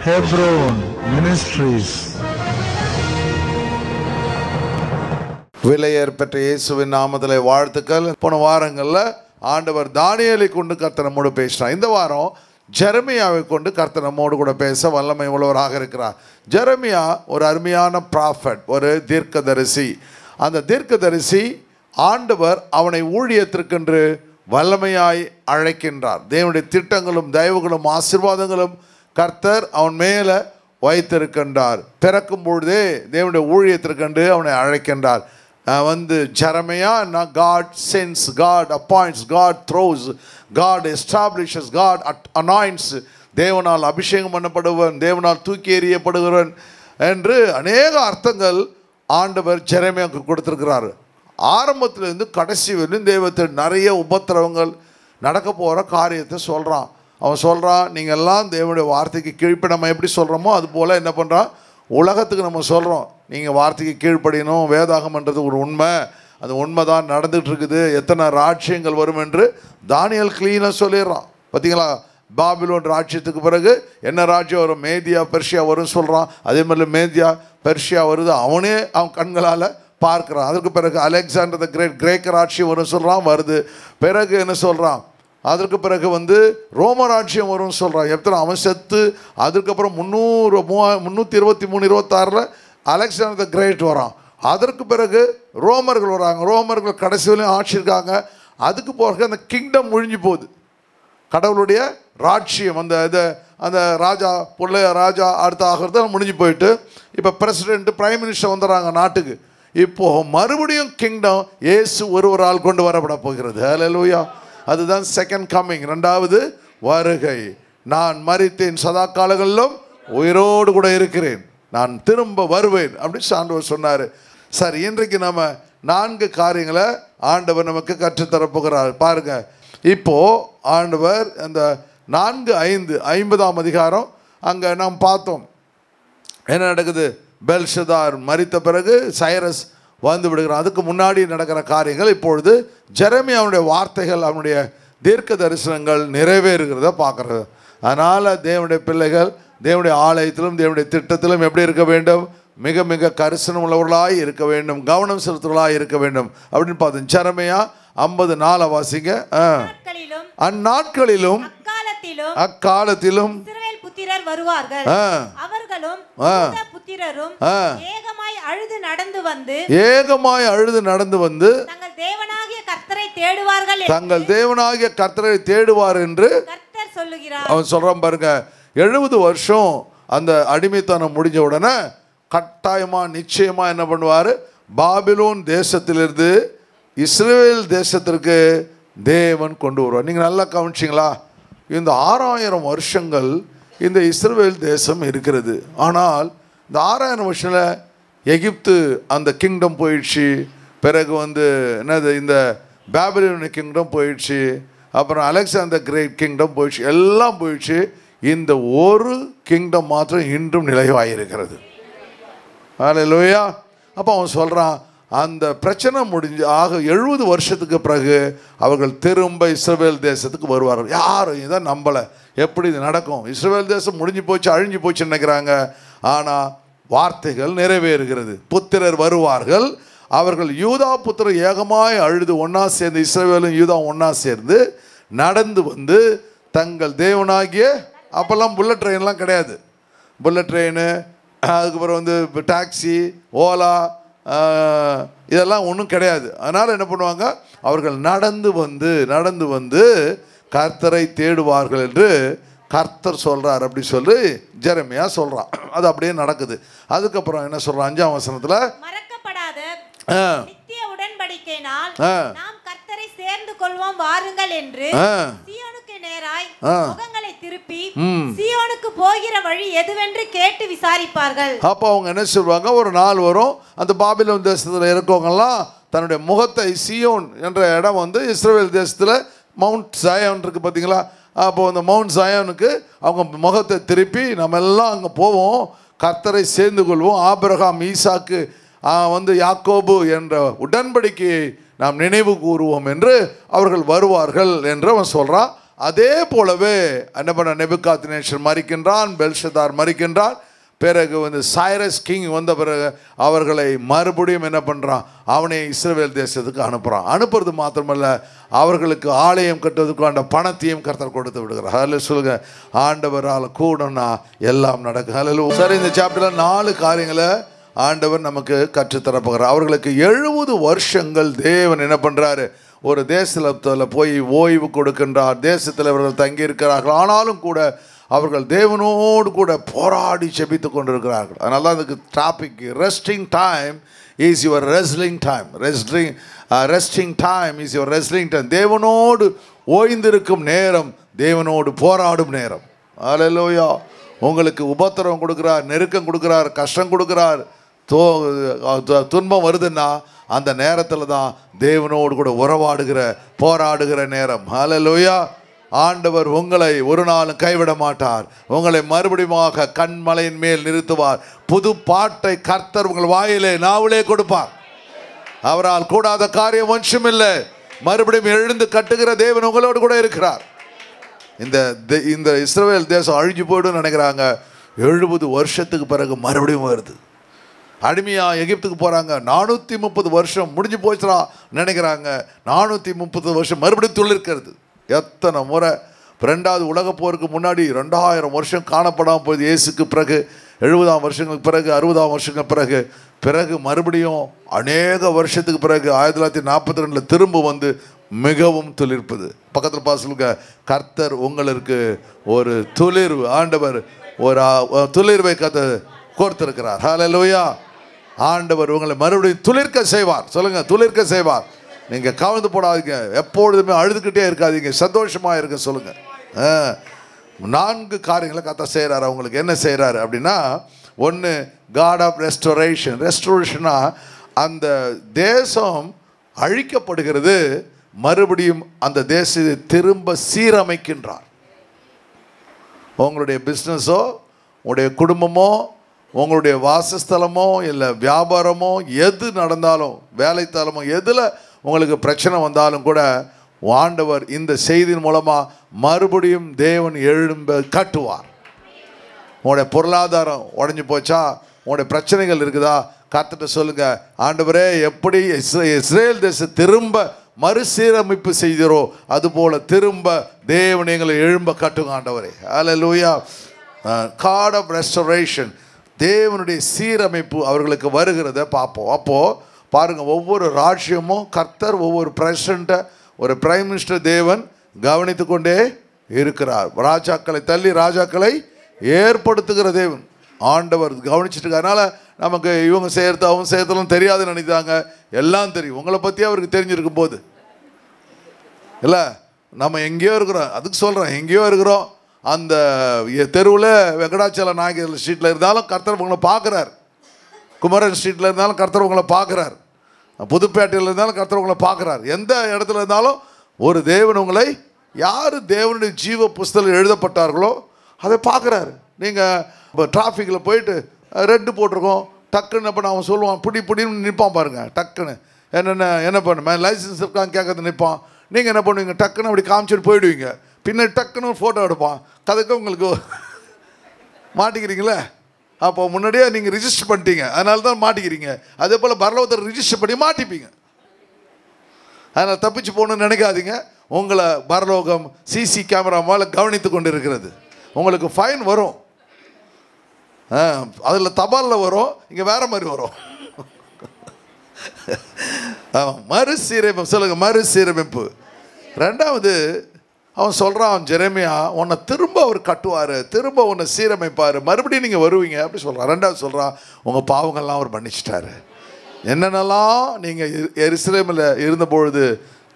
Hebron Ministries. விலையேற பெற்ற இயேசுவின் நாமத்திலே வாழ்த்துக்கள். போன வாரங்களில் ஆண்டவர் தானியேலை கொண்டு கர்த்தர் நம்மோடு பேசினார். இந்த வாரம் ஜெரமியாவை கொண்டு கர்த்தர் நம்மோடு கூட பேச வல்லமை உள்ளவராக இருக்கிறார். ஜெரமியா ஒரு அருமையான ப்ராஃபட், ஒரு தீர்க்கதரிசி. அந்த தீர்க்கதரிசி ஆண்டவர் அவனை ஊழியத்திற்கென்று வல்லமையாய் அழைக்கின்றார். தேவனுடைய திட்டங்களும் தயவுகளும் ஆசீர்வாதங்களும் கர்த்தர் அவன் மேலே வைத்திருக்கின்றார். பிறக்கும் பொழுதே தேவனுடைய ஊழியத்திற்கென்று அவனை அழைக்கின்றார். Jeremiah, God sends, God appoints, God throws, God establishes, God anoints. தேவனால் அபிஷேகம் பண்ணப்படுவன், தேவனால் தூக்கி எறியப்படுகிறவன் என்று அநேக அர்த்தங்கள் ஆண்டவர் ஜெரமியாவுக்கு கொடுத்திருக்கிறார். ஆரம்பத்திலிருந்து கடைசி வரையும் தேவத்தில் நிறைய உபத்திரவங்கள் நடக்க போகிற காரியத்தை சொல்கிறான். அவன் சொல்கிறான், நீங்கள் எல்லாம் தேவனுடைய வார்த்தைக்கு கீழ்ப்படி நம்ம எப்படி சொல்கிறோமோ அது போல் என்ன பண்ணுறான், உலகத்துக்கு நம்ம சொல்கிறோம் நீங்கள் வார்த்தைக்கு கீழ்ப்படியணும், வேதாகம்ன்றது ஒரு உண்மை, அது உண்மை தான் நடந்துகிட்டு இருக்குது, எத்தனை ராஜ்யங்கள் வரும் என்று தானியேல் க்ளீனாக சொல்லிடுறான். பார்த்தீங்களா, பாபிலோன் ராஜ்யத்துக்கு பிறகு என்ன ராஜ்யம் வரும், மேதியா பெர்ஷியா வரும்னு சொல்கிறான். அதே மாதிரி மேதியா பெர்ஷியா வருது, அவனே அவன் கண்களால் பார்க்குறான். அதற்கு பிறகு அலெக்சாண்டர் த கிரேட், கிரேக்க ராஜ்யம் வரும் சொல்கிறான், வருது. பிறகு என்ன சொல்கிறான், அதற்கு பிறகு ரோம ராஜ்யம் வரும்னு சொல்கிறான். எத்தனை அவன் செத்து அதுக்கப்புறம் 323-26 அலெக்சாண்டர் த கிரேட் வரான். அதற்கு பிறகு ரோமர்கள் வராங்க. ரோமர்கள் கடைசி வரையும் ஆட்சி இருக்காங்க. அதுக்கு பிறகு அந்த கிங்டம் ஒழிஞ்சு போகுது. கடவுளுடைய ராஜ்யம் அந்த ராஜா ராஜா அடுத்த ஆகிறது முடிஞ்சு போயிட்டு இப்போ பிரசிடென்ட் பிரைம் மினிஸ்டர் வந்துடுறாங்க நாட்டுக்கு. இப்போது மறுபடியும் கிங்டம் இயேசு ஒருவரால் கொண்டு வரப்பட போகிறது. ஹல்லேலூயா. அதுதான் செகண்ட் கம்மிங், ரெண்டாவது வருகை. நான் மரித்தேன், சதா காலங்களிலும் உயிரோடு கூட இருக்கிறேன், நான் திரும்ப வருவேன் அப்படின்னு ஆண்டவர் சொன்னார். சரி, இன்றைக்கு நம்ம 4 காரியங்களை ஆண்டவர் நமக்கு கற்றுத்தரப்போகிறார். பாருங்க, இப்போது ஆண்டவர் அந்த 4:5 அதிகாரம் அங்கே நாம் பார்த்தோம் என்ன நடக்குது. பெல்ஷதார் மரித்த பிறகு சைரஸ் வந்து விடுகிறான். அதுக்கு முன்னாடி நடக்கிற காரியங்கள் இப்பொழுது ஜெரமியாவுடைய வார்த்தைகள், அவனுடைய தீர்க்க தரிசனங்கள் நிறைவேறுகிறத பார்க்குறது. அதனால் தேவனுடைய பிள்ளைகள் தேவனுடைய ஆலயத்திலும் தேவனுடைய திட்டத்திலும் எப்படி இருக்க வேண்டும், மிக மிக கரிசனம் உள்ளவர்களாய் இருக்க வேண்டும், கவனம் செலுத்துவர்களாய் இருக்க வேண்டும் அப்படின்னு பார்த்தோம். ஜெரமியா 50:4 வாசிங்க. அந்நாட்களிலும் அக்காலத்திலும் புத்திரர் வருவார்கள், அவர்களும் புத்திரரும் ஏகமாய் அழுது நடந்து வந்து தங்கள் தேவனாகிய கர்த்தரை தேடுவார் என்று கர்த்தர் சொல்லுகிறார். அவன் சொல்றான் பாருங்க, 70 வருஷம் அந்த அடிமைத்தனம் முடிஞ்ச உடனே கட்டாயமா நிச்சயமா என்ன பண்ணுவார், பாபிலோன் தேசத்திலிருந்து இஸ்ரவேல் தேசத்திற்கு தேவன் கொண்டு வருவார். நீங்கள் நல்லா கவனிச்சிங்களா, இந்த 6000 வருஷங்கள் இந்த இஸ்ரவேல் தேசம் இருக்கிறது. ஆனால் இந்த 6000 வருஷத்தில் எகிப்து அந்த கிங்டம் போயிடுச்சு, பிறகு என்னது இந்த பாபிலோனிய கிங்டம் போயிடுச்சு, அப்புறம் அலெக்சாண்டர் கிரேட் கிங்டம் போயிடுச்சு, எல்லாம் போயிடுச்சு. இந்த ஒரு கிங்டம் மாத்திரம் இன்றும் நிலைவாயிருக்கிறது. ஹல்லேலூயா. அப்போ அவன் சொல்கிறான், அந்த பிரச்சனை முடிஞ்சு 70 வருஷத்துக்கு பிறகு அவர்கள் திரும்ப இஸ்ரவேல் தேசத்துக்கு வருவார்கள். யாரும் இதை நம்பலை, எப்படி இது நடக்கும், இஸ்ரவேல் தேசம் முடிஞ்சு போச்சு அழிஞ்சு போச்சுன்னு நினைக்கிறாங்க. ஆனால் வார்த்தைகள் நிறைவேறுகிறது. புத்திரர் வருவார்கள், அவர்கள் யூதா புத்திரர் ஏகமாய் அழுது ஒன்றா சேர்ந்து, இஸ்ரவேலும் யூதா ஒன்றா சேர்ந்து நடந்து தங்கள் தேவனாகிய, அப்போல்லாம் புல்லட் ட்ரெயின்லாம் கிடையாது, புல்லட் ட்ரெயின் அதுக்கப்புறம் டாக்ஸி ஓலா இதெல்லாம் ஒன்றும் கிடையாது. அதனால் என்ன பண்ணுவாங்க, அவர்கள் நடந்து வந்து கர்த்தரை தேடுவார்கள் என்று கர்த்தர் சொல்கிறார் அப்படி சொல்லி ஜெரமியா சொல்கிறான். அது அப்படியே நடக்குது. அதுக்கப்புறம் என்ன சொல்கிறான் 5ஆம் வசனத்தில், மறக்கப்படாத நித்திய உடன்படிக்கையினால் நாம் கர்த்தரை சேர்ந்து கொள்வோம் வாருங்கள் என்று சீயோனுக்கு நேராய் முகங்களை திருப்பி சீயோனுக்கு போகிற வழி எதுவென்று கேட்டு விசாரிப்பார்கள். அப்போ அவங்க என்ன சொல்லுவாங்க, ஒரு நாள் வரும், அந்த பாபிலோன் தேசத்தில் இருக்கவங்கெல்லாம் தன்னுடைய முகத்தை, சீயோன் என்ற இடம் இஸ்ரவேல் தேசத்தில் மவுண்ட் சயான் இருக்குது பார்த்தீங்களா, அப்போ அந்த மவுண்ட் சயானுக்கு அவங்க முகத்தை திருப்பி நம்ம எல்லாம் அங்கே போவோம், கர்த்தரை சேர்ந்து கொள்வோம், ஆபிரகாம் ஈசாக்கு யாக்கோபு என்ற உடன்படிக்கையை நாம் நினைவு கூறுவோம் என்று அவர்கள் வருவார்கள் என்று அவன் சொல்கிறான். அதே போலவே என்ன பண்ண, நேபுகாத்நேச்சர் மரிக்கின்றான், பெல்ஷதார் மரிக்கின்றான். பிறகு சைரஸ் கிங் வந்த பிறகு அவர்களை மறுபடியும் என்ன பண்ணுறான், அவனை இஸ்ரவேல் தேசத்துக்கு அனுப்புகிறான். அனுப்புறது மாத்திரமல்ல, அவர்களுக்கு ஆலயம் கட்டுவதற்கான பணத்தையும் கர்த்தர் கொடுத்து விடுகிறார். அதில் சொல்லுங்க, ஆண்டவரால் கூடனா எல்லாம் நடக்கும். அதில் சரி, இந்த சாப்டரில் 4 காரியங்களை ஆண்டவர் நமக்கு கற்றுத்தரப்போகிறார். அவர்களுக்கு 70 வருஷங்கள் தேவன் என்ன பண்ணுறாரு, ஒரு தேசத்தில் போய் ஓய்வு கொடுக்கின்றார். தேசத்தில் அவர்கள் தங்கியிருக்கிறார்கள். ஆனாலும் கூட அவர்கள் தேவனோடு கூட போராடி செபித்து கொண்டிருக்கிறார்கள். அதனால தான் அதுக்கு topic resting time is your wrestling time. Resting time is your wrestling time. தேவனோடு ஓய்ந்திருக்கும் நேரம், தேவனோடு போராடும் நேரம். அல்லேலூயா. உங்களுக்கு உபத்திரவம் கொடுக்குறார், நெருக்கம் கொடுக்குறார், கஷ்டம் கொடுக்குறார், துன்பம் வருதுன்னா அந்த நேரத்தில் தான் தேவனோடு கூட உறவாடுகிற போராடுகிற நேரம். அல்லேலூயா. ஆண்டவர் உங்களை ஒரு நாளும் கைவிட மாட்டார். உங்களை மறுபடியும் கண்மலையின் மேல் நிறுத்துவார். புது பாட்டை கர்த்தர் உங்கள் வாயிலே நாவிலே கொடுப்பார். அவரால் கூடாத காரியம் ஒன்றுமில்லை. மறுபடியும் எழுந்து கட்டுகிற தேவன் உங்களோடு கூட இருக்கிறார். இந்த இஸ்ரவேல் தேசம் அழிஞ்சு போய்டும் நினைக்கிறாங்க. 70 வருஷத்துக்கு பிறகு மறுபடியும் வருது. அடிமையாக எகிப்துக்கு போகிறாங்க. 430 வருஷம் முடிஞ்சு போச்சுடா நினைக்கிறாங்க. 430 வருஷம் மறுபடியும் துளிர்க்கிறது. எத்தனை முறை 2வது உலகப் போருக்கு முன்னாடி 2000 வருஷம் காணப்படாமல் போகுது. இயேசுக்கு பிறகு 70ஆம் வருஷங்களுக்கு பிறகு 60ஆம் வருஷங்களுக்கு பிறகு மறுபடியும் அநேக வருஷத்துக்கு பிறகு 1942 திரும்ப மிகவும் துளிர்ப்பது. பக்கத்தில் பார்த்துங்க, கர்த்தர் உங்களுக்கு ஒரு துளிர்வு, ஆண்டவர் ஒரு துளிர்வை கோர்த்திருக்கிறார். ஹல்லேலூயா. ஆண்டவர் உங்களை மறுபடியும் துளிர்க்க செய்வார். சொல்லுங்க, துளிர்க்க செய்வார். நீங்கள் கவர்ந்து போடாதீங்க. எப்பொழுதுமே அழுதுகிட்டே இருக்காதீங்க. சந்தோஷமாக இருக்க சொல்லுங்க. 4 காரியங்களை கர்த்தர் செய்கிறார். அவங்களுக்கு என்ன செய்கிறாரு அப்படின்னா, 1 காட் ஆஃப் ரெஸ்டோரேஷன். ரெஸ்டோரேஷனா அந்த தேசம் அழிக்கப்படுகிறது, மறுபடியும் அந்த தேசத்தை திரும்ப சீரமைக்கின்றார். உங்களுடைய பிஸ்னஸோ, உங்களுடைய குடும்பமோ, உங்களுடைய வாசஸ்தலமோ, இல்லை வியாபாரமோ, எது நடந்தாலும், வேலைத்தலமோ, எதில் உங்களுக்கு பிரச்சனை வந்தாலும் கூட ஆண்டவர் இந்த செய்தியின் மூலமாக மறுபடியும் தேவன் எழும்ப கட்டுவார். உங்களுடைய பொருளாதாரம் உடஞ்சி போச்சா, உங்களுடைய பிரச்சனைகள் இருக்குதா, கர்த்தர்ட்ட சொல்லுங்க, ஆண்டவரே எப்படி இஸ்ரேல் தேசம் திரும்ப மறுசீரமைப்பு செய்கிறோ அதுபோல திரும்ப தேவன் எங்களை எழும்ப கட்டுங்க ஆண்டவரே. அல்லேலூயா. காட் ஆஃப் ரெஸ்டோரேஷன், தேவனுடைய சீரமைப்பு அவர்களுக்கு வருகிறத பார்ப்போம். அப்போது பாருங்கள், ஒவ்வொரு ராஜ்யமும் கர்த்தர் ஒவ்வொரு பிரசிடண்ட்டை, ஒரு பிரைம் மினிஸ்டர் தேவன் கவனித்து கொண்டே இருக்கிறார். ராஜாக்களை தள்ளி ராஜாக்களை ஏற்படுத்துகிற தேவன் ஆண்டவர் கவனிச்சுட்டு இருக்கார். அதனால் நமக்கு இவங்க செய்கிறது அவங்க செய்கிறதுலாம் தெரியாதுன்னு நினைத்தாங்க. எல்லாம் தெரியும். உங்களை பற்றி அவருக்கு தெரிஞ்சிருக்கும் போது இல்லை, நம்ம எங்கேயோ இருக்கிறோம். அதுக்கு சொல்கிறேன், எங்கேயோ இருக்கிறோம். அந்த தெருவில் வெங்கடாச்சல நாயகர் ஸ்ட்ரீட்டில் இருந்தாலும் கர்த்தர் உங்களை பார்க்குறார். குமரன் ஸ்ட்ரீட்டில் இருந்தாலும் கர்த்தர் உங்களை பார்க்குறார். புதுப்பேட்டையில் இருந்தாலும் கர்த்தர் உங்களை பார்க்குறார். எந்த இடத்துல இருந்தாலும் ஒரு தேவன் உங்களை, யார் தேவனுடைய ஜீவ புஸ்தகம் எழுதப்பட்டார்களோ அதை பார்க்குறாரு. நீங்கள் இப்போ டிராஃபிக்கில் போயிட்டு ரெட்டு போட்டிருக்கோம், டக்குன்னு பண்ண அவன் சொல்லுவான், பிடின்னு நிற்பான் பாருங்கள். டக்குன்னு என்ன பண்ணுமே லைசன்ஸ் இருக்கான்னு கேட்கறது நிற்பான். நீங்கள் என்ன பண்ணுவீங்க, டக்குன்னு அப்படி காமிச்சிட்டு போயிடுவீங்க. பின்னாடி டக்குன்னு ஃபோட்டோ எடுப்பான். கதைக்கு உங்களுக்கு மாட்டிக்கிறீங்களே. அப்போ முன்னாடியே நீங்கள் ரிஜிஸ்டர் பண்ணிட்டீங்க, அதனால தான் மாட்டிக்கிறீங்க. அதே போல் பரலோகத்தை ரிஜிஸ்டர் பண்ணி மாட்டிப்பீங்க. அதனால் தப்பிச்சு போகணுன்னு நினைக்காதீங்க. உங்களை பரலோகம் சிசி கேமரா மேலே கவனித்து கொண்டு இருக்கிறது. உங்களுக்கு ஃபைன் வரும், அதில் தபாலில் வரும், இங்கே வேற மாதிரி வரும். மறுசீரமைப்பு சொல்லுங்க, மறுசீரமைப்பு. 2வது அவன் சொல்கிறான், ஜெரேமியா உன்னை திரும்ப அவர் கட்டுவார், திரும்ப உன்னை சீரமைப்பார், மறுபடியும் நீங்கள் வருவீங்க அப்படி சொல்கிறான். 2வது சொல்கிறான், உங்கள் பாவங்கள்லாம் அவர் மன்னிச்சிட்டாரு. என்னென்னலாம் நீங்கள் எருசலேமில் இருந்தபொழுது,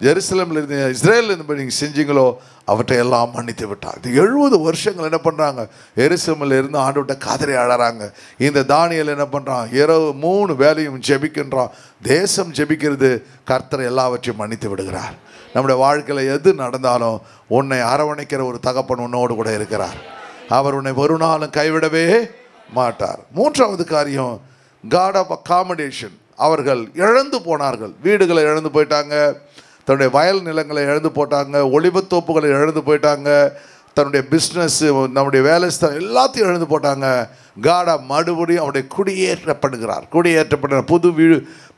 ஜெருசலேமில் இருந்து இஸ்ரேலில் இருந்து நீங்கள் செஞ்சீங்களோ அவற்றை எல்லாம் மன்னித்து விட்டார். இது 70 வருஷங்கள் என்ன பண்ணுறாங்க, எருசலேமில் இருந்து ஆண்டவர்கிட்ட காதறி அழறாங்க. இந்த தானியேல் என்ன பண்ணுறான், இரவு 3 வேளையும் ஜெபிக்கின்றான். தேசம் ஜெபிக்கிறது, கர்த்தர் எல்லாவற்றையும் மன்னித்து விடுகிறார். நம்முடைய வாழ்க்கையில் எது நடந்தாலும் உன்னை அரவணைக்கிற ஒரு தகப்பன் உன்னோடு கூட இருக்கிறார். அவர் உன்னை ஒரு நாளும் கைவிடவே மாட்டார். 3வது காரியம், காட் ஆஃப் அகாமடேஷன். அவர்கள் இழந்து போனார்கள், வீடுகளை இழந்து போயிட்டாங்க, தன்னுடைய வயல் நிலங்களை இழந்து போட்டாங்க, ஒலிவத்தோப்புகளை இழந்து போயிட்டாங்க, தன்னுடைய பிஸ்னஸ்ஸு, நம்முடைய வேலை ஸ்தலம் எல்லாத்தையும் இழந்து போட்டாங்க. காடா மறுபடியும் அவருடைய குடியேற்றப்படுகிறார்.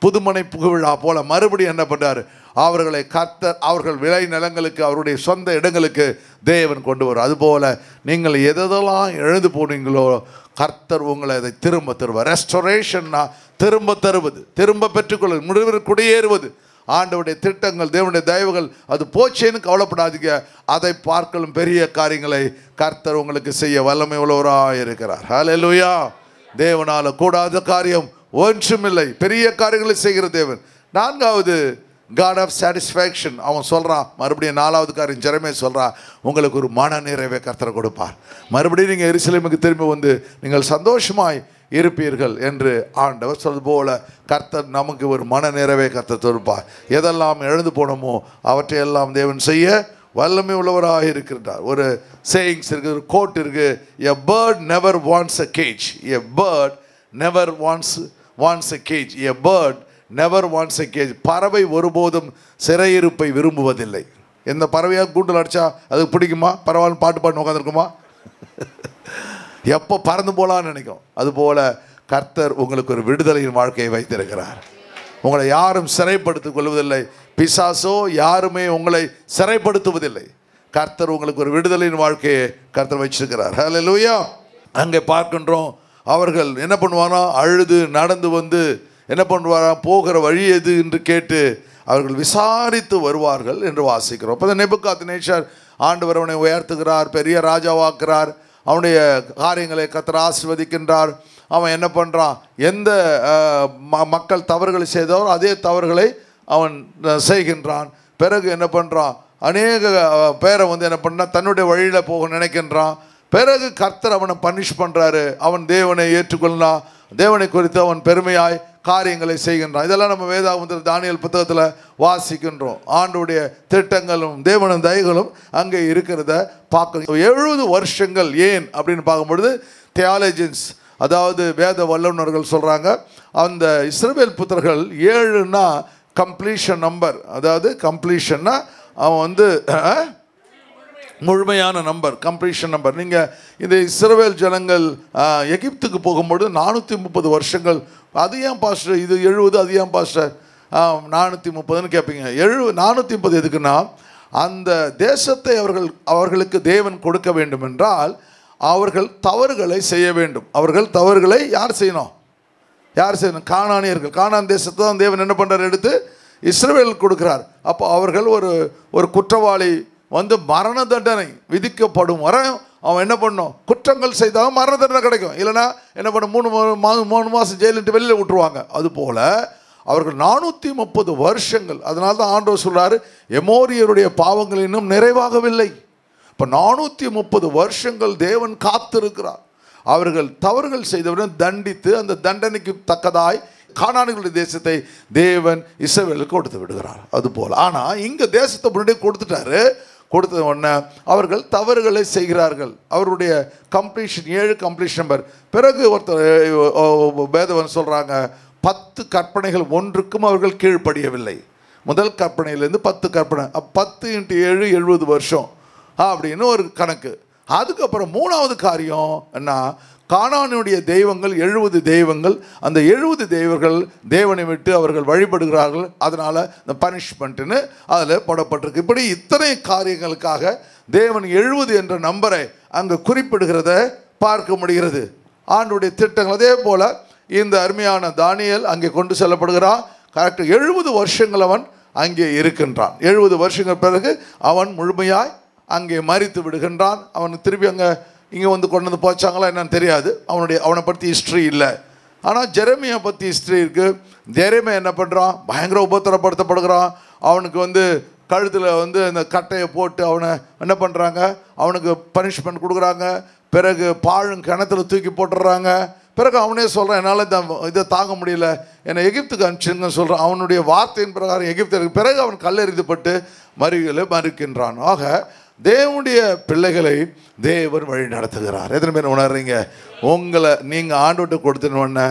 புதுமனை புகுவிழா போல மறுபடியும் என்ன பண்ணுறாரு? அவர்களை கர்த்தர் அவர்கள் விளை நிலங்களுக்கு, அவருடைய சொந்த இடங்களுக்கு தேவன் கொண்டு வரும். அதுபோல் நீங்கள் எதெல்லாம் இழந்து போனீங்களோ கர்த்தர் உங்களை அதை திரும்ப தருவார். ரெஸ்டோரேஷன்னா திரும்ப தருவது, திரும்ப பெற்றுக்கொள்வது, முடிவில் குடியேறுவது. ஆண்டவருடைய திட்டங்கள், தேவனுடைய தயவுகள் அது போச்சேன்னு கவலைப்படாதீங்க. அதை பார்க்கலும் பெரிய காரியங்களை கர்த்தர் உங்களுக்கு செய்ய வல்லமை உள்ளவராக இருக்கிறார். ஹல்லேலூயா. தேவனால கூடாத காரியம் ஒன்றுமில்லை. பெரிய காரியங்களை செய்கிற தேவன். நான்காவது, காட் ஆஃப் சாட்டிஸ்ஃபேக்ஷன். அவன் சொல்கிறான், மறுபடியும் நாலாவது காரியம் ஜெரமியா சொல்கிறான், உங்களுக்கு ஒரு மன நிறைவை கர்த்தர் கொடுப்பார். மறுபடியும் நீங்கள் எருசலேமுக்கு திரும்பி வந்து நீங்கள் சந்தோஷமாய் இருப்பீர்கள் என்று ஆண்டவர் சொல்வது போல கர்த்தர் நமக்கு ஒரு மன நிறைவை கர்த்தர் கொடுப்பார். எதெல்லாம் எழுந்து போனோமோ அவற்றையெல்லாம் தேவன் செய்ய வல்லமை உள்ளவராக இருக்கின்றார். ஒரு சேயிங்ஸ் இருக்குது, ஒரு கோட் இருக்குது, a bird never wants a cage, a bird never wants a cage, a bird never wants a cage. பறவை ஒருபோதும் சிறையிருப்பை விரும்புவதில்லை. எந்த பறவையாக கூண்டில் அடித்தா அதுக்கு பிடிக்குமா? பரவாயில்ல பாட்டு பாட்டு உட்காந்துருக்குமா? எப்போ பறந்து போகலான்னு நினைக்கும். அதுபோல் கர்த்தர் உங்களுக்கு ஒரு விடுதலையின் வாழ்க்கையை வைத்திருக்கிறார். உங்களை யாரும் சிறைப்படுத்திக் கொள்வதில்லை. பிசாசோ யாருமே உங்களை சிறைப்படுத்துவதில்லை. கர்த்தர் உங்களுக்கு ஒரு விடுதலையின் வாழ்க்கையை கர்த்தர் வச்சிருக்கிறார். ஹல்லேலூயா. அங்கே பார்க்கின்றோம், அவர்கள் என்ன பண்ணுவானா, அழுது நடந்து வந்து என்ன பண்ணுவாரா, போகிற வழி எது என்று கேட்டு அவர்கள் விசாரித்து வருவார்கள் என்று வாசிக்கிறோம். அப்போ நேபுகாத்நேச்சார் ஆண்டவர் அவனை உயர்த்துகிறார், பெரிய ராஜாவாக்குறார், அவனுடைய காரியங்களை கர்த்தர் ஆசீர்வதிக்கின்றார். அவன் என்ன பண்ணுறான், எந்த மக்கள் தவறுகளை செய்தவோ அதே தவறுகளை அவன் செய்கின்றான். பிறகு என்ன பண்ணுறான், அநேக பேரை வந்து என்ன பண்ணால் தன்னுடைய வழியில் போக நினைக்கின்றான். பிறகு கர்த்தர் அவனை பனிஷ் பண்ணுறாரு. அவன் தேவனை ஏற்றுக்கொள்ளலாம், தேவனை குறித்து அவன் பெருமையாய் காரியங்களை செய்கின்றான். இதெல்லாம் நம்ம வேதாகமத்தில் தானியேல் புத்தகத்தில் வாசிக்கின்றோம். ஆண்டுடைய திட்டங்களும் தேவனும் தயவுகளும் அங்கே இருக்கிறத பார்க்க. 70 வருஷங்கள் ஏன் அப்படின்னு பார்க்கும்பொழுது தியாலஜின்ஸ், அதாவது வேத வல்லுநர்கள் சொல்கிறாங்க, அந்த இஸ்ரவேல் புத்திரர்கள் 7ன்னா கம்ப்ளீஷன் நம்பர். அதாவது கம்ப்ளீஷன்னா அவன் வந்து முழுமையான நம்பர், கம்ப்ளீஷன் நம்பர். நீங்கள் இந்த இஸ்ரவேல் ஜனங்கள் எகிப்துக்கு போகும்பொழுது 430 வருஷங்கள். அது ஏன் பாஸ்டர் இது 70, அது ஏன் பாஸ்டர் 430ன்னு கேட்பீங்க. 430 எதுக்குன்னா, அந்த தேசத்தை அவர்களுக்கு தேவன் கொடுக்க வேண்டும் என்றால் அவர்கள் தவறுகளை செய்ய வேண்டும். அவர்கள் தவறுகளை யார் செய்யணும்? கானானியர்கள். கானான் தேசத்தை தான் தேவன் என்ன பண்ணுறார், எடுத்து இஸ்ரவேல் கொடுக்குறார். அப்போ அவர்கள் ஒரு குற்றவாளி வந்து மரண தண்டனை விதிக்கப்படும் வரை அவன் என்ன பண்ணும், குற்றங்கள் செய்தால் மரண தண்டனை கிடைக்கும். இல்லைனா என்ன பண்ண 3 மாதம் ஜெயிலிட்டு வெளியில் விட்டுருவாங்க. அதுபோல் அவர்கள் 430 வருஷங்கள். அதனால தான் ஆண்டவர் சொல்கிறாரு, எமோரியருடைய பாவங்கள் இன்னும் நிறைவாகவில்லை. இப்போ 430 வருஷங்கள் தேவன் காத்திருக்கிறார். அவர்கள் தவறுகள் செய்தவுடன் தண்டித்து அந்த தண்டனைக்கு தக்கதாய் கானானியர்களுடைய தேசத்தை தேவன் இஸ்ரவேலுக்கு கொடுத்து விடுகிறார். அதுபோல் ஆனால் இங்கே தேசத்தை முன்னாடியே கொடுத்துட்டாரு. கொடுத்த உடனே அவர்கள் தவறுகளை செய்கிறார்கள். அவருடைய கம்ப்ளீஷன் 7 கம்ப்ளீஷன் நம்பர். பிறகு ஒருத்தர் வேதவன் சொல்கிறாங்க, 10 கற்பனைகள் ஒன்றுக்கும் அவர்கள் கீழ்ப்படியவில்லை. முதல் கற்பனையிலேருந்து 10 கற்பனை, 10 × 7 70 வருஷம் அப்படின்னு ஒரு கணக்கு. அதுக்கப்புறம் 3வது காரியம் என்ன, கானானுடைய தெய்வங்கள் 70 தெய்வங்கள். அந்த 70 தெய்வங்கள் தேவனை விட்டு அவர்கள் வழிபடுகிறார்கள். அதனால் இந்த பனிஷ்மெண்ட்டுன்னு அதில் போடப்பட்டிருக்கு. இப்படி இத்தனை காரியங்களுக்காக தேவன் 70 என்ற நம்பரை அங்கே குறிப்பிடுகிறத பார்க்க முடிகிறது. ஆண்டுடைய திட்டங்கள். அதே போல் இந்த அருமையான தானியேல் அங்கே கொண்டு செல்லப்படுகிறான். கரெக்டாக 70 வருஷங்கள் அவன் அங்கே இருக்கின்றான். 70 வருஷங்கள் பிறகு அவன் முழுமையாய் அங்கே மரித்து விடுகின்றான். அவன் திருப்பி இங்கே வந்து கொண்டு வந்து போச்சாங்களா என்னன்னு தெரியாது. அவனை பற்றி ஹிஸ்ட்ரி இல்லை. ஆனால் ஜெரமியா பற்றி ஹிஸ்ட்ரி இருக்குது. ஜெரமியா என்ன பண்ணுறான், பயங்கர உபத்திரப்படுத்தப்படுகிறான். அவனுக்கு வந்து கழுத்தில் வந்து இந்த கட்டையை போட்டு அவனை என்ன பண்ணுறாங்க, அவனுக்கு பனிஷ்மெண்ட் கொடுக்குறாங்க. பிறகு கிணத்துல தூக்கி போட்டுடுறாங்க. பிறகு அவனே சொல்கிறான், என்னால் இதை தாங்க முடியல, என்னை எகிப்துக்கு அனுப்பிச்சுன்னு சொல்கிறான். அவனுடைய வார்த்தையின் பிரகாரம் எகிப்திற்கு பிறகு அவன் கல்லெறிந்துப்பட்டு மறுக்கின்றான். ஆக தேவனுடைய பிள்ளைகளை தேவன் வழி நடத்துகிறார். எத்தனை பேர் உணர்றீங்க? நீங்கள் ஆண்டவர்கிட்ட கொடுத்துன்னு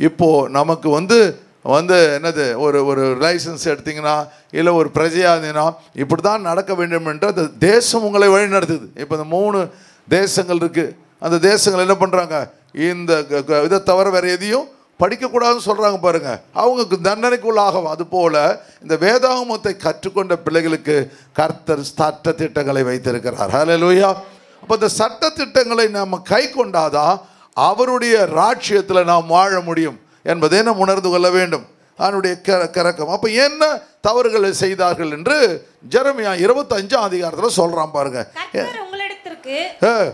இப்போது நமக்கு வந்து வந்து என்னது ஒரு ஒரு லைசன்ஸ் எடுத்தீங்கன்னா இல்லை ஒரு பிரஜையாதினா இப்படி தான் நடக்க வேண்டும் என்று அந்த தேசம் உங்களை வழி நடத்துது. இப்போ இந்த 3 தேசங்கள் இருக்குது. அந்த தேசங்கள் என்ன பண்ணுறாங்க, இந்த இதை தவிர வேறு எதையும் படிக்கக்கூடாதுன்னு சொல்கிறாங்க பாருங்கள். அவங்களுக்கு தண்டனைக்குள்ளாகும். அதுபோல் இந்த வேதாகமத்தை கற்றுக்கொண்ட பிள்ளைகளுக்கு கர்த்தர் சட்ட திட்டங்களை வைத்திருக்கிறார். ஹல்லேலூயா. அப்போ இந்த சட்ட திட்டங்களை நாம் கை கொண்டாதான் அவருடைய ராஜ்யத்தில் நாம் வாழ முடியும் என்பதை நாம் உணர்ந்து கொள்ள வேண்டும். அவனுடைய கரக்கம். அப்போ என்ன தவறுகளை செய்தார்கள் என்று ஜெரமியா 25ஆம் அதிகாரத்தில் சொல்றான் பாருங்க. உங்களிடத்திற்கு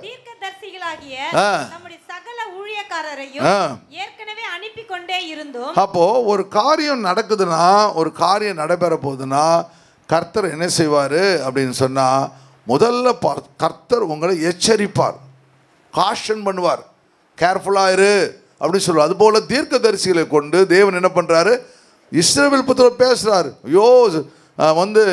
தீர்க்கதரிசிகளாகிய நம்முடைய சகல ஊழியக்காரரையும் ஏற்கனவே அனுப்பி கொண்டே இருந்தோம். அப்போ ஒரு காரியம் நடக்குதுன்னா, ஒரு காரியம் நடைபெற போகுதுன்னா கர்த்தர் என்ன செய்வார் அப்படின்னு சொன்னா, முதல்ல கர்த்தர் உங்களை எச்சரிப்பார், காஷன் பண்ணுவார், கேர்ஃபுல்லாக இரு அப்படின்னு சொல்லுவார். அதுபோல் தீர்க்கதரிசிகளை கொண்டு தேவன் என்ன பண்ணுறாரு, இஸ்ரவேல் புத்திரர் பேசுகிறார். ஐயோ வந்து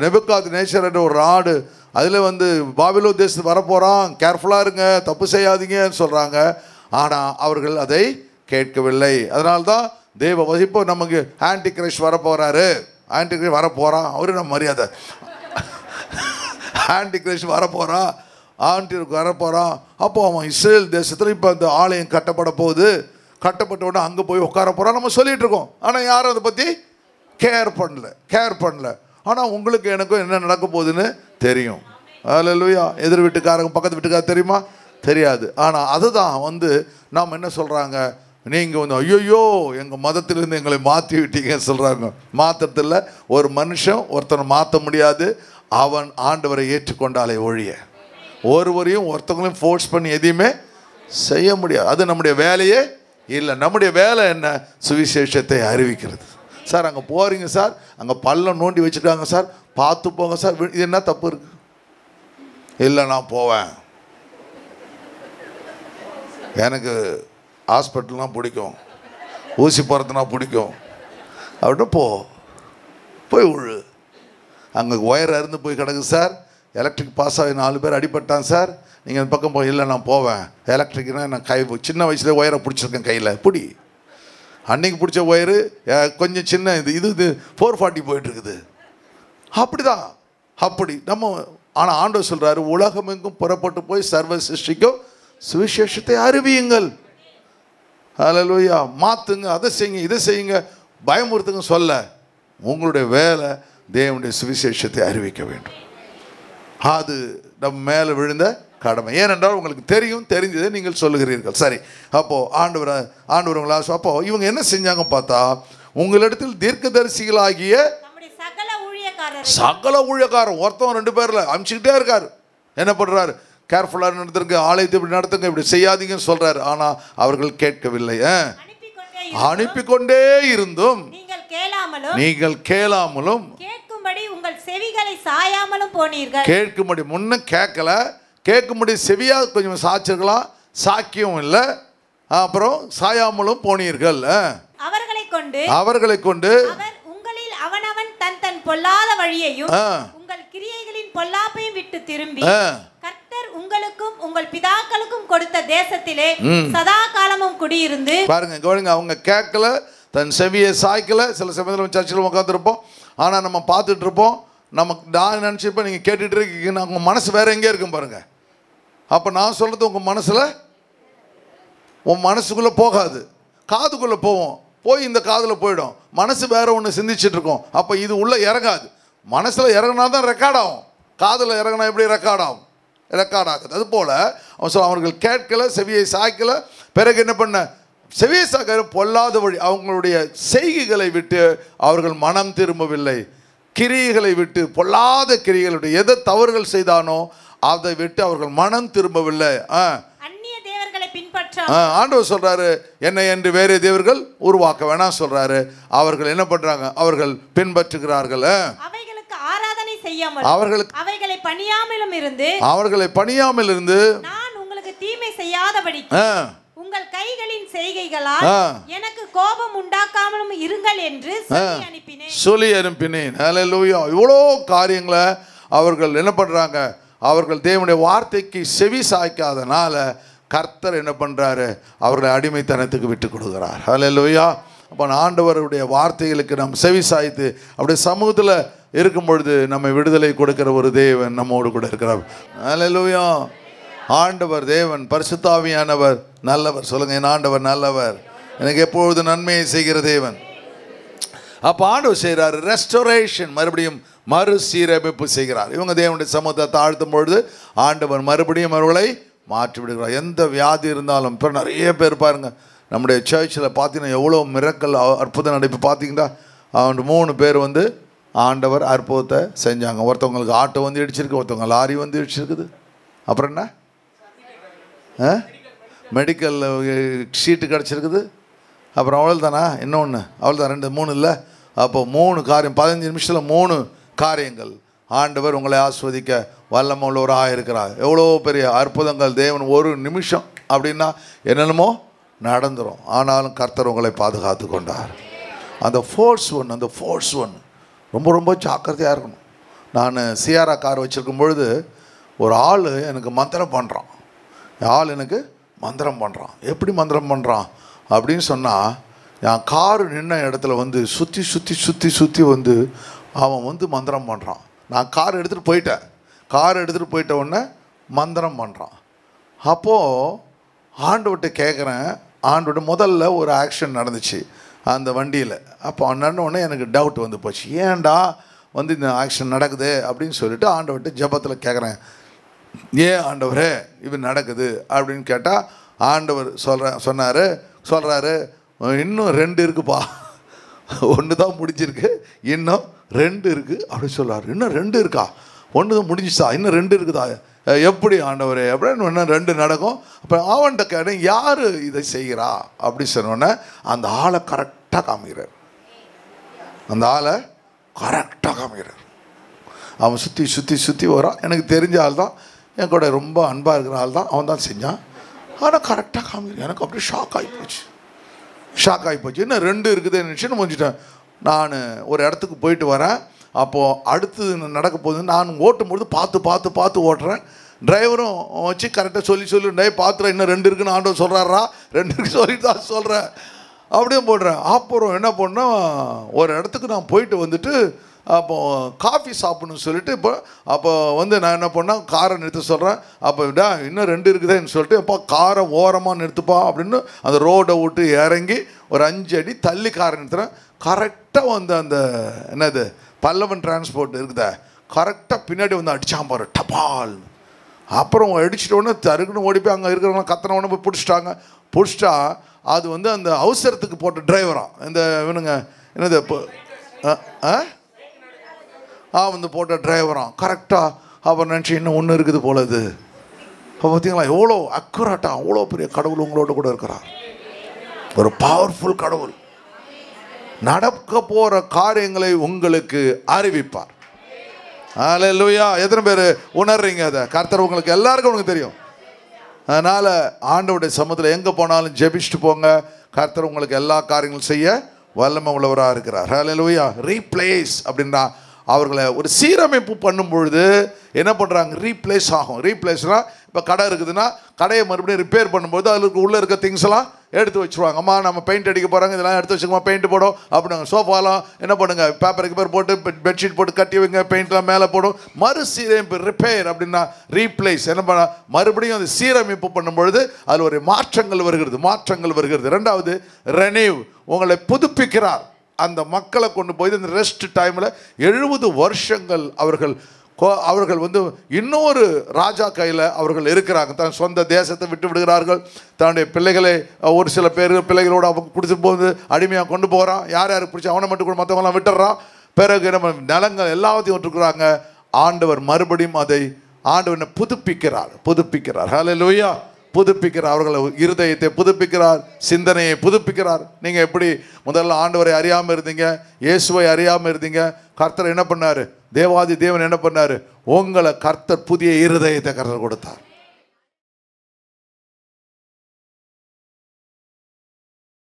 நேபுகாத்நேச்சர் என்ற ஒரு நாடு, அதில் வந்து பாபிலோன் தேசத்துக்கு வரப்போகிறான், கேர்ஃபுல்லாக இருங்க, தப்பு செய்யாதீங்கன்னு சொல்கிறாங்க. ஆனால் அவர்கள் அதை கேட்கவில்லை. அதனால்தான் தேவ இப்போ நமக்கு ஆன்டி கிரைஸ்ட் வரப்போகிறாரு, ஆன்டி கிரைஸ்ட் வரப்போகிறான், அவரு நம்ம மரியாதை, ஆன்டி கிரைஸ்ட் வரப்போகிறான், ஆண்டிற்கு வரப்போகிறான். அப்போ அவன் இஸ்ரேல் தேசத்தில் இப்போ அந்த ஆலயம் கட்டப்பட போகுது, கட்டப்பட்ட உடனே அங்கே போய் உட்கார போகிறான் நம்ம சொல்லிகிட்டு இருக்கோம். ஆனால் யாரும் அதை பற்றி கேர் பண்ணல. ஆனால் உங்களுக்கு எனக்கும் என்ன நடக்க போகுதுன்னு தெரியும். ஹல்லேலூயா. எதிர் வீட்டுக்காரங்க பக்கத்து வீட்டுக்காரங்க தெரியுமா? தெரியாது. ஆனால் அதுதான் வந்து நாம் என்ன சொல்கிறாங்க, நீங்கள் வந்து ஐயோ எங்கள் மதத்திலேருந்து எங்களை மாற்றி விட்டீங்கன்னு சொல்கிறாங்க. மாற்றத்தில் ஒரு மனுஷன் ஒருத்தனை மாற்ற முடியாது, அவன் ஆண்டவரை ஏற்றுக்கொண்டாலே ஒழிய ஒருவரையும் ஒருத்தவங்களையும் ஃபோர்ஸ் பண்ணி எதையுமே செய்ய முடியாது. அது நம்முடைய வேலையே இல்லை. நம்முடைய வேலை என்ன, சுவிசேஷத்தை அறிவிக்கிறது. சார் அங்கே போகிறீங்க சார், அங்கே பள்ளம் நோண்டி வச்சுருக்காங்க சார், பார்த்து போங்க சார், இது என்ன தப்பு இருக்கு? இல்லை நான் போவேன், எனக்கு ஹாஸ்பிட்டல்லாம் பிடிக்கும், ஊசி போகிறதுனா பிடிக்கும் அப்படின்னு போய் விழு. அங்கே ஒயர் அருந்து போய் கிடக்கு சார், எலக்ட்ரிக் பாஸ் ஆகி 4 பேர் அடிபட்டான் சார், நீங்கள் அந்த பக்கம் போய், இல்லை நான் போவேன், எலக்ட்ரிக்னா நான் சின்ன வயசுலேயே ஒயரை பிடிச்சிருக்கேன் கையில், பிடி. அன்னைக்கு பிடிச்ச ஒயரு கொஞ்சம் சின்ன இது 440 போயிட்டுருக்குது. அப்படிதான் அப்படி நம்ம. ஆனால் ஆண்டவர் சொல்கிறாரு, உலகமெங்கும் புறப்பட்டு போய் சர்வ சிருஷ்டிக்கும் சுவிசேஷத்தை அறிவியுங்கள். ஹல்லேலூயா. மாற்றுங்க, அதை செய்யுங்க, இதை செய்யுங்க, பயமுறுத்துங்க சொல்ல. உங்களுடைய வேலை தேவனுடைய சுவிசேஷத்தை அறிவிக்க வேண்டும். அது நம்ம மேலே விழுந்த கடமை. ஏனென்றால் உங்களுக்கு தெரிஞ்சதை நீங்கள் சொல்லுகிறீர்கள். சரி, அப்போது ஆண்டவர் உங்களா. அப்போது இவங்க என்ன செஞ்சாங்க பார்த்தா, உங்களிடத்தில் தீர்க்கதரிசிகளாகிய சகல ஊழியக்காரன் ஒருத்தன் 2 பேரில் அனுப்பிச்சுக்கிட்டே இருக்காரு. என்ன பண்ணுறாரு, கேர்ஃபுல்லாக நடத்துங்க, ஆலயத்தை இப்படி நடத்துங்க, இப்படி செய்யாதீங்கன்னு சொல்கிறாரு. ஆனால் அவர்கள் கேட்கவில்லை. அனுப்பி கொண்டே இருந்தும் நீங்கள் கேளாமலும் உங்கள் செவிகளை சாயாமலும் போனீர்கள். கேட்கும்படி முன்ன கேட்கல, கேட்கும்படி செவியா கொஞ்சம் சாச்சிருக்கலாம், சாக்கியம் இல்லை, அப்புறம் சாயாமலும் போனீர்கள். அவர்களை கொண்டு அவர் உங்களில் அவனவன் தன் பொல்லாத வழியையும் உங்கள் கிரியைகளின் பொல்லாப்பையும் விட்டு திரும்பி கர்த்தர் உங்களுக்கும் உங்கள் பிதாக்களுக்கும் கொடுத்த தேசத்திலே சதா காலமும் குடியிருந்து. பாருங்க, அவங்க கேட்கல, தன் செவியை சாய்க்கல. சில சமயத்தில் சர்ச்சில் உட்காந்துருப்போம், ஆனால் நம்ம பார்த்துட்டு இருப்போம், நமக்கு நான் நினச்சிப்போம் நீங்கள் கேட்டுட்டு இருக்கீங்க, உங்கள் மனசு வேறு எங்கே இருக்கும் பாருங்கள். அப்போ நான் சொல்கிறது உங்கள் மனசில், உன் மனசுக்குள்ளே போகாது, காதுக்குள்ளே போவோம், போய் இந்த காதில் போயிடும், மனசு வேறு ஒன்று சிந்திச்சுட்டு இருக்கோம். அப்போ இது உள்ளே இறங்காது. மனசில் இறங்கினா தான் ரெக்கார்ட் ஆகும், காதில் இறங்கினா எப்படி ரெக்கார்ட் ஆகும்? ரெக்கார்ட் ஆகுது. அதுபோல் அவர்கள் கேட்கல, செவியை சாய்க்கல. பிறகு என்ன பண்ண, செவியை சாய்க்க பொல்லாத வழி, அவங்களுடைய செய்கைகளை விட்டு அவர்கள் மனம் திரும்பவில்லை. கிரியைகளை விட்டு, பொல்லாத கிரியைகளுடைய எதை தவறுகள் செய்தானோ அதை விட்டு அவர்கள் மனம் திரும்பவில்லை. ஆண்டவர் சொல்றாரு, என்னை என்று வேறே தேவர்கள் உருவாக்க வேணாம் சொல்றாரு. அவர்கள் என்ன பண்றாங்க, அவர்கள் பின்பற்றுகிறார்கள். அவர்களை பணியாமல் இருந்து நான் உங்களுக்கு தீமை செய்யாதபடி உங்கள் கைகளின் செய்கைகளால் எனக்கு கோபம் உண்டாக்காமலும் இருங்கள் என்று சொல்லி அனுப்பினேன். ஹல்லேலூயா. இவ்வளோ காரியங்களை அவர்கள் என்ன பண்றாங்க, அவர்கள் தேவனுடைய வார்த்தைக்கு செவி சாய்க்காதனால கர்த்தர் என்ன பண்றாரு, அவர்களை அடிமைத்தனத்துக்கு விட்டு கொடுக்கிறார். ஹல்லேலூயா. அப்போ ஆண்டவருடைய வார்த்தைகளுக்கு நாம் செவி சாய்த்து அப்படியே சமூகத்தில் இருக்கும் பொழுது நம்மை விடுதலை கொடுக்கிற ஒரு தேவன் நம்மோடு கூட இருக்கிறார். அல்லேலூயா. ஆண்டவர் தேவன் பரிசுத்தாவியானவர் நல்லவர். சொல்லுங்க, என் ஆண்டவர் நல்லவர், எனக்கு எப்பொழுது நன்மையை செய்கிற தேவன். அப்போ ஆண்டவர் செய்கிறார் ரெஸ்டோரேஷன், மறுபடியும் மறுசீரமைப்பு செய்கிறார். இவங்க தேவனுடைய சமூகத்தை தாழ்த்தும் பொழுது ஆண்டவர் மறுபடியும் அவர்களை மாற்றி விடுகிறார். எந்த வியாதி இருந்தாலும், இப்போ நிறைய பேர் பாருங்கள் நம்முடைய சர்ச்சில் பார்த்தீங்கன்னா எவ்வளோ மிரக்கல் அற்புதம் நடைப்பு. பார்த்தீங்கன்னா 3 பேர் வந்து ஆண்டவர் அற்புதத்தை செஞ்சாங்க. ஒருத்தவங்களுக்கு ஆட்டோ வந்து இடிச்சிருக்கு, ஒருத்தவங்க லாரி வந்து இடிச்சிருக்குது. அப்புறம் என்ன, மெடிக்கல் ஷீட்டு கிடச்சிருக்குது. அப்புறம் அவ்வளோ தானா, இன்னொன்று அவ்வளோ தான், 2 3 இல்லை. அப்போ 3 காரியம், 15 நிமிஷத்தில் 3 காரியங்கள். ஆண்டவர் உங்களை ஆஸ்வதிக்க வல்லமை உள்ளவராக இருக்கிறார். எவ்வளோ பெரிய அற்புதங்கள் தேவன். 1 நிமிஷம் அப்படின்னா என்னென்னமோ நடந்துடும். ஆனாலும் கர்த்தர் உங்களை பாதுகாத்து கொண்டார். அந்த ஃபோர்ஸ் ஒன் ரொம்ப ரொம்ப ஜாக்கிரதையாக இருக்கணும். நான் சிஆர்ஆ கார் வச்சுருக்கும் பொழுது ஒரு ஆள் எனக்கு மந்திரம் பண்ணுறான். எனக்கு மந்திரம் பண்ணுறான். எப்படி மந்திரம் பண்ணுறான் அப்படின்னு சொன்னால், என் காரு நின்ன இடத்துல வந்து சுற்றி வந்து அவன் வந்து மந்திரம் பண்ணுறான். நான் கார் எடுத்துகிட்டு போயிட்ட உடனே மந்திரம் பண்ணுறான். அப்போது ஆண்டவர்கிட்ட கேட்குறேன். ஆண்டோட முதல்ல ஒரு ஆக்ஷன் நடந்துச்சு அந்த வண்டியில். அப்போ நடந்த உடனே எனக்கு டவுட் வந்து போச்சு, ஏன்டா வந்து இந்த ஆக்ஷன் நடக்குது அப்படின்னு சொல்லிட்டு ஆண்டவர்கிட்ட ஜெபத்தில் கேட்குறேன், ஏன் ஆண்டவரே இது நடக்குது அப்படின்னு கேட்டால், ஆண்டவர் சொல்கிறாரு இன்னும் 2 இருக்குப்பா, 1 தான் முடிஞ்சிருக்கு, இன்னும் 2 இருக்குது அப்படின்னு சொல்கிறார். இன்னும் 2 இருக்கா, 1 தான் முடிஞ்சிச்சா, இன்னும் 2 இருக்குதா, எப்படி ஆண்டவரே அப்படின்னு. இன்னும் 2 நடக்கும். அப்போ அவன்கிட்ட கேட்டேன், யார் இதை செய்கிறா அப்படி சொன்னோன்னே அந்த ஆளை கரெக்டாக காமிக்கிறார். அவன் சுற்றி வரான். எனக்கு தெரிஞ்ச ஆள் தான், என் கூட ரொம்ப அன்பாக இருக்கிற ஆள் தான், அவன் தான் செஞ்சான். ஆனால் கரெக்டாக காமிக்கிறேன். எனக்கு அப்படியே ஷாக் ஆகி போச்சு. இன்னும் 2 இருக்குதுன்னு நினச்சின்னு முடிஞ்சிட்டேன். நான் ஒரு இடத்துக்கு போயிட்டு வரேன். அப்போது அடுத்தது நடக்க போகுது. நான் ஓட்டும்பொழுது பார்த்து ஓட்டுறேன். டிரைவரும் வச்சு கரெக்டாக சொல்லி பார்த்துறேன், இன்னும் 2 இருக்குன்னு ஆண்டவர் சொல்கிறாரா, 2 இருக்கு சொல்லிட்டு தான் சொல்கிறேன் அப்படியே போடுறேன். அப்புறம் என்ன பண்ணால், ஒரு இடத்துக்கு நான் போயிட்டு வந்துட்டு அப்போது காஃபி சாப்பிட்ணுன்னு சொல்லிட்டு அப்போ வந்து நான் என்ன பண்ணேன், காரை நிறுத்த சொல்கிறேன். அப்போ இன்னும் 2 இருக்குதுன்னு சொல்லிட்டு, அப்போ காரை ஓரமாக நிறுத்துப்பா அப்படின்னு அந்த ரோடை விட்டு இறங்கி ஒரு 5 அடி தள்ளி காரை நிறுத்துகிறேன். கரெக்டாக வந்து அந்த என்னது பல்லவன் டிரான்ஸ்போர்ட் இருக்குதா, கரெக்டாக பின்னாடி வந்து அடித்தான் பாரு, டபால். அப்புறம் அடிச்சிட்ட உடனே தருக்குன்னு ஓடி போய் அங்கே இருக்கிறவங்க கத்தனை உடனே போய் பிடிச்சிட்டா அது வந்து அந்த அவசரத்துக்கு போட்ட டிரைவரா, இந்த இவனுங்க என்னது வந்து போட்ட டிரைவரான் கரெக்டாக. அப்புறம் நினச்சி இன்னும் 1 இருக்குது போல இது. அப்போ பார்த்தீங்களா எவ்வளோ அக்குரேட்டாக, அவ்வளோ பெரிய கடவுள் உங்களோட கூட இருக்கிறார். ஒரு பவர்ஃபுல் கடவுள் நடக்க போகிற காரியங்களை உங்களுக்கு அறிவிப்பார். அல்லேலூயா. எத்தனை பேர் உணர்றீங்க அதை? கர்த்தர் உங்களுக்கு எல்லாருக்கும் உங்களுக்கு தெரியும். அதனால் ஆண்டவருடைய சமூகத்தில் எங்கே போனாலும் ஜெபிச்சுட்டு போங்க. கர்த்தர் உங்களுக்கு எல்லா காரியங்களும் செய்ய வல்லமை உள்ளவராக இருக்கிறார். அல்லேலூயா. ரீப்ளேஸ் அப்படின்னா அவர்களை ஒரு சீரமைப்பு பண்ணும் பொழுது என்ன பண்ணுறாங்க, ரீப்ளேஸ் ஆகும். ரீப்ளேஸ்னால் இப்போ கடை இருக்குதுன்னா கடையை மறுபடியும் ரிப்பேர் பண்ணும்போது அதில் உள்ளே இருக்க திங்ஸ் எல்லாம் எடுத்து வச்சுருவாங்க. அம்மா நம்ம பெயிண்ட் அடிக்க போகிறாங்க, இதெல்லாம் எடுத்து வச்சுக்கோமா, பெயிண்ட் போடும் அப்படிங்க. சோஃபாலாம் என்ன பண்ணுங்க, பேப்பர் போட்டு பெட்ஷீட் போட்டு கட்டி வைங்க, பெயிண்ட்லாம் மேலே போடும். மறுசீரமைப்பு, ரிப்பேர் அப்படின்னா ரீப்ளேஸ். என்ன பண்ண மறுபடியும் அது சீரமைப்பு பண்ணும்பொழுது அதில் ஒரு மாற்றங்கள் வருகிறது. 2வது ரெனிவ், உங்களை புதுப்பிக்கிறார். அந்த மக்களை கொண்டு போய் இந்த ரெஸ்ட் டைமில் 70 வருஷங்கள் அவர்கள் வந்து இன்னொரு ராஜா கையில் அவர்கள் இருக்கிறாங்க. தன் சொந்த தேசத்தை விட்டு விடுகிறார்கள். தன்னுடைய பிள்ளைகளை ஒரு சில பேர் பிள்ளைகளோடு அவங்க கொடுத்துட்டு போகுது, அடிமையாக கொண்டு போகிறான். யாருக்கு பிடிச்சி அவனை மட்டும் கூட மற்றவங்களாம் விட்டுறான். பிறகு நம்ம நிலங்கள் எல்லாத்தையும் விட்டுருக்குறாங்க. ஆண்டவர் மறுபடியும் அதை ஆண்டவனை புதுப்பிக்கிறார். ஹல்லேலூயா. புதுப்பிக்கிறார். அவர்கள் இருதயத்தை புதுப்பிக்கிறார், சிந்தனையை புதுப்பிக்கிறார். நீங்கள் எப்படி முதல்ல ஆண்டவரை அறியாமல் இருந்தீங்க, இயேசுவை அறியாமல் இருந்தீங்க, கர்த்தர் என்ன பண்ணார், தேவாதி தேவன் என்ன பண்ணார், உங்களை கர்த்தர் புதிய இருதயத்தை கர்த்தர் கொடுத்தார்.